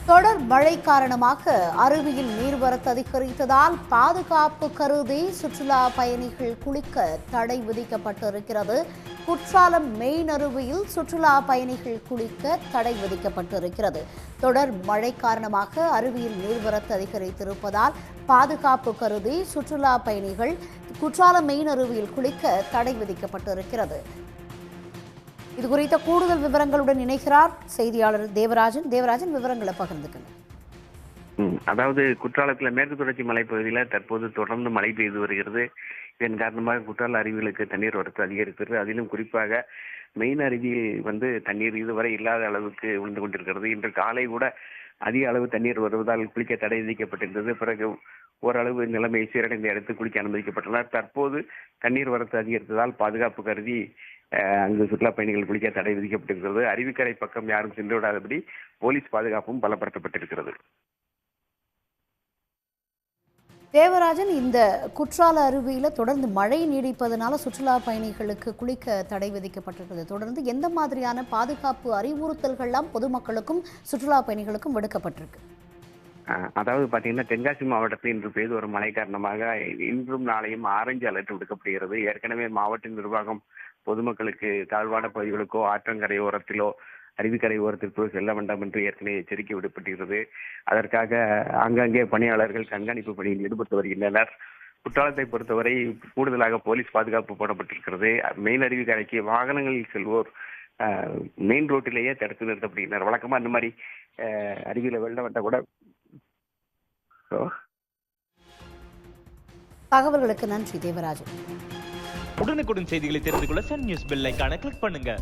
தொடர் மழை காரணமாக அருவியில் நீர்வரத்து அதிகரித்ததால் பாதுகாப்பு கருதி சுற்றுலா பயணிகள் குளிக்க தடை விதிக்கப்பட்டிருக்கிறது. குற்றாலம் மெயின் அருவியில் சுற்றுலா பயணிகள் குளிக்க தடை விதிக்கப்பட்டிருக்கிறது. தொடர் மழை காரணமாக அருவியில் நீர்வரத்து அதிகரித்திருப்பதால் பாதுகாப்பு கருதி சுற்றுலா பயணிகள் குற்றாலம் மெயின் அருவியில் குளிக்க தடை விதிக்கப்பட்டிருக்கிறது. இது குறித்த கூடுதல் விவரங்களுடன் இணைகிறார் செய்தியாளர் தேவராஜன். தேவராஜன், விவரங்களை பகிர்ந்துக்கணும். அதாவது குற்றாலத்தில் மேற்கு தொடர்ச்சி மலைப்பகுதியில் தற்போது தொடர்ந்து மழை பெய்து வருகிறது. இதன் காரணமாக குற்றால அருவிகளுக்கு தண்ணீர் வரத்து அதிகரிக்கிறது. அதிலும் குறிப்பாக மெயின் அருவியில் தண்ணீர் இதுவரை இல்லாத அளவுக்கு விழுந்து கொண்டிருக்கிறது. இன்று காலை கூட அதிக அளவு தண்ணீர் வருவதால் குளிக்க தடை விதிக்கப்பட்டிருந்தது. பிறகு ஓரளவு நிலைமை சீரடைந்த இடத்து குளிக்க அனுமதிக்கப்பட்டனர். தற்போது தண்ணீர் வரத்து அதிகரித்ததால் பாதுகாப்பு கருதி அங்கு சுற்றுலா பயணிகள் குளிக்க தடை விதிக்கப்பட்டிருக்கிறது. அருவிக்கரை பக்கம் யாரும் சென்று விடாதபடி போலீஸ் பாதுகாப்பும் பலப்படுத்தப்பட்டிருக்கிறது. தேவராஜன், இந்த குற்றால அருவியில தொடர்ந்து மழை நீடிப்பதனால சுற்றுலா பயணிகளுக்கு குளிக்க தடை விதிக்கப்பட்டிருக்கிறது. தொடர்ந்து எந்த மாதிரியான பாதுகாப்பு அறிவுறுத்தல்கள்லாம் பொதுமக்களுக்கும் சுற்றுலா பயணிகளுக்கும் விடுக்கப்பட்டிருக்கு? அதாவது பாத்தீங்கன்னா, தென்காசி மாவட்டத்தில் இன்று பெய்து வரும் மழை காரணமாக இன்றும் நாளையும் ஆரஞ்சு அலர்ட் விடுக்கப்படுகிறது. ஏற்கனவே மாவட்ட நிர்வாகம் பொதுமக்களுக்கு தாழ்வான பகுதிகளுக்கோ ஆற்றங்கரை ஓரத்திலோ அருவிக்கரை ஓரத்திற்கோ செல்ல வேண்டாம் என்று ஏற்கனவே எச்சரிக்கை விடப்பட்டிருக்கிறது. அதற்காக ஆங்காங்கே பணியாளர்கள் கண்காணிப்பு பணியில் ஈடுபட்டு வருகின்றனர். குற்றாலத்தை பொறுத்தவரை கூடுதலாக போலீஸ் பாதுகாப்பு போடப்பட்டிருக்கிறது. மெயின் அருவிக்கரைக்கு வாகனங்களில் செல்வோர் மெயின் ரோட்டிலேயே தடுத்து நிறுத்தப்படுகின்றனர். வழக்கமா அந்த மாதிரி அருவியில வெள்ளம் வந்தா கூட. தகவல்களுக்கு நன்றி தேவராஜன். உடனுக்குடன் செய்திகளை தெரிந்து கொள்ள சன் நியூஸ் பெல் ஐகானை கிளிக் பண்ணுங்க.